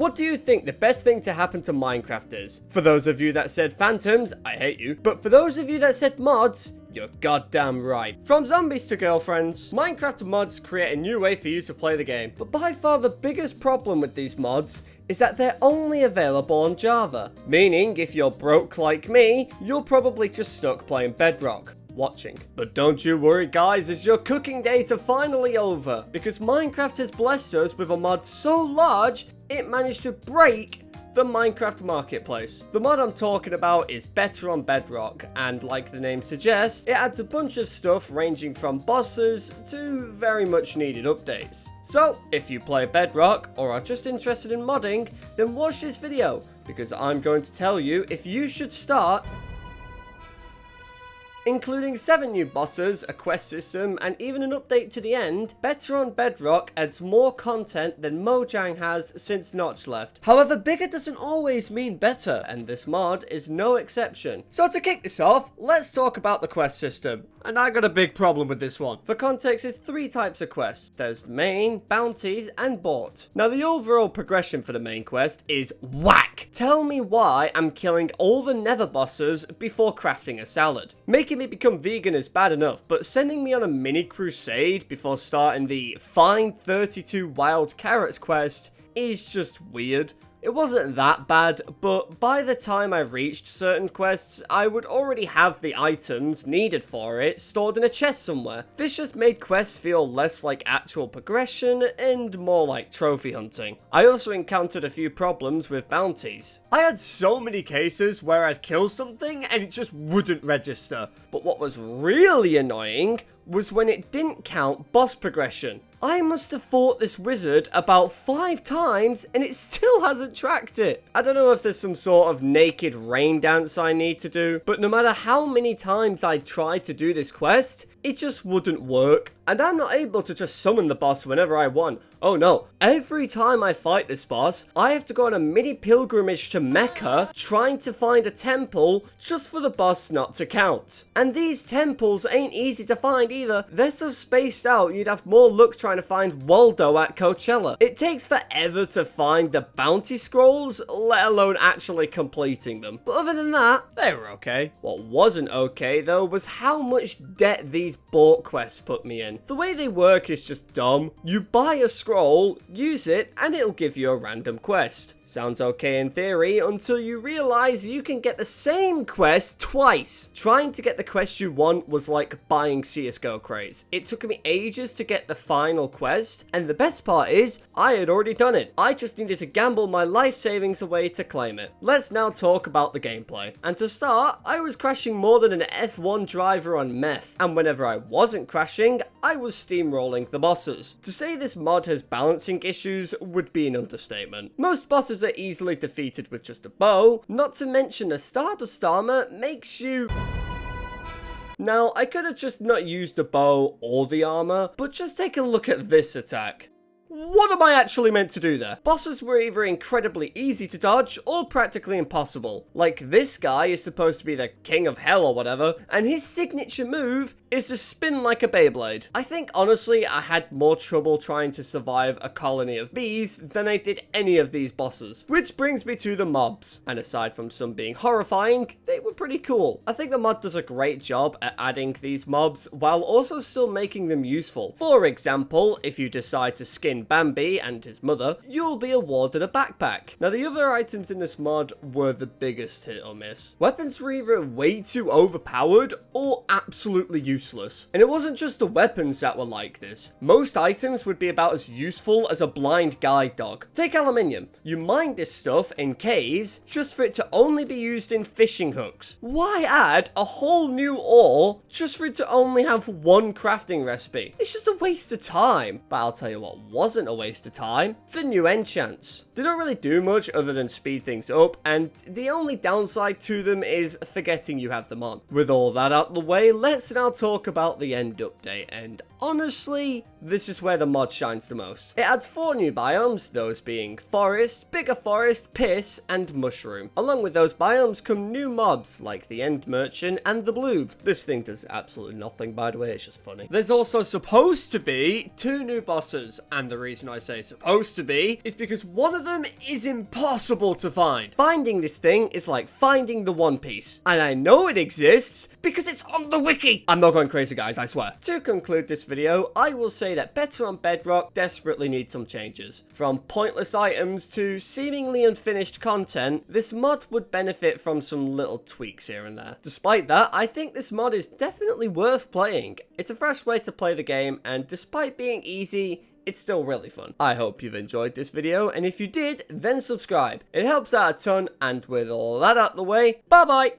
What do you think the best thing to happen to Minecraft is? For those of you that said phantoms, I hate you. But for those of you that said mods, you're goddamn right. From zombies to girlfriends, Minecraft mods create a new way for you to play the game. But by far the biggest problem with these mods is that they're only available on Java. Meaning, if you're broke like me, you're probably just stuck playing Bedrock. Watching. But don't you worry guys, as your cooking days are finally over, because Minecraft has blessed us with a mod so large, it managed to break the Minecraft marketplace. The mod I'm talking about is Better on Bedrock, and like the name suggests, it adds a bunch of stuff ranging from bosses to very much needed updates. So, if you play Bedrock or are just interested in modding, then watch this video, because I'm going to tell you if you should start, including 7 new bosses, a quest system, and even an update to the end. Better on Bedrock adds more content than Mojang has since Notch left. However, bigger doesn't always mean better, and this mod is no exception. So to kick this off, let's talk about the quest system. And I got a big problem with this one. For context, there's 3 types of quests. There's main, bounties, and bought. Now the overall progression for the main quest is whack. Tell me why I'm killing all the nether bosses before crafting a salad. Making me become vegan is bad enough, but sending me on a mini crusade before starting the find 32 wild carrots quest is just weird. It wasn't that bad, but by the time I reached certain quests, I would already have the items needed for it stored in a chest somewhere. This just made quests feel less like actual progression and more like trophy hunting. I also encountered a few problems with bounties. I had so many cases where I'd kill something and it just wouldn't register. But what was really annoying was when it didn't count boss progression. I must have fought this wizard about 5 times and it still hasn't tracked it. I don't know if there's some sort of naked rain dance I need to do, but no matter how many times I tried to do this quest, it just wouldn't work. And I'm not able to just summon the boss whenever I want. Oh no, every time I fight this boss, I have to go on a mini pilgrimage to Mecca trying to find a temple just for the boss not to count. And these temples ain't easy to find either. They're so spaced out you'd have more luck trying to find Waldo at Coachella. It takes forever to find the bounty scrolls, let alone actually completing them. But other than that, they were okay. What wasn't okay though was how much debt these bought quests put me in. The way they work is just dumb. You buy a scroll, use it, and it'll give you a random quest. Sounds okay in theory until you realize you can get the same quest twice. Trying to get the quest you want was like buying CSGO crates. It took me ages to get the final quest, and the best part is, I had already done it. I just needed to gamble my life savings away to claim it. Let's now talk about the gameplay. And to start, I was crashing more than an F1 driver on meth, and whenever I wasn't crashing, I was steamrolling the bosses. To say this mod has balancing issues would be an understatement. Most bosses are easily defeated with just a bow, not to mention the Stardust armor makes you... Now, I could have just not used the bow or the armor, but just take a look at this attack. What am I actually meant to do there? Bosses were either incredibly easy to dodge or practically impossible. Like this guy is supposed to be the king of hell or whatever, and his signature move is to spin like a Beyblade. I think honestly I had more trouble trying to survive a colony of bees than I did any of these bosses. Which brings me to the mobs, and aside from some being horrifying, they were pretty cool. I think the mod does a great job at adding these mobs while also still making them useful. For example, if you decide to skin Bambi and his mother, you'll be awarded a backpack. Now the other items in this mod were the biggest hit or miss. Weapons were either way too overpowered or absolutely useless. And it wasn't just the weapons that were like this. Most items would be about as useful as a blind guide dog. Take aluminium. You mine this stuff in caves just for it to only be used in fishing hooks. Why add a whole new ore just for it to only have one crafting recipe? It's just a waste of time. But I'll tell you what wasn't a waste of time. The new enchants. They don't really do much other than speed things up, and the only downside to them is forgetting you have them on. With all that out of the way, let's now talk talk about the end update, and honestly, this is where the mod shines the most. It adds 4 new biomes, those being forest, bigger forest, piss, and mushroom. Along with those biomes come new mobs like the end merchant and the bloob. This thing does absolutely nothing, by the way, it's just funny. There's also supposed to be 2 new bosses, and the reason I say supposed to be is because one of them is impossible to find. Finding this thing is like finding the One Piece, and I know it exists because it's on the wiki. I'm not going crazy, guys, I swear. To conclude this video, I will say that Better on Bedrock desperately needs some changes. From pointless items to seemingly unfinished content, this mod would benefit from some little tweaks here and there. Despite that, I think this mod is definitely worth playing. It's a fresh way to play the game, and despite being easy, it's still really fun. I hope you've enjoyed this video, and if you did, then subscribe. It helps out a ton, and with all that out the way, bye bye!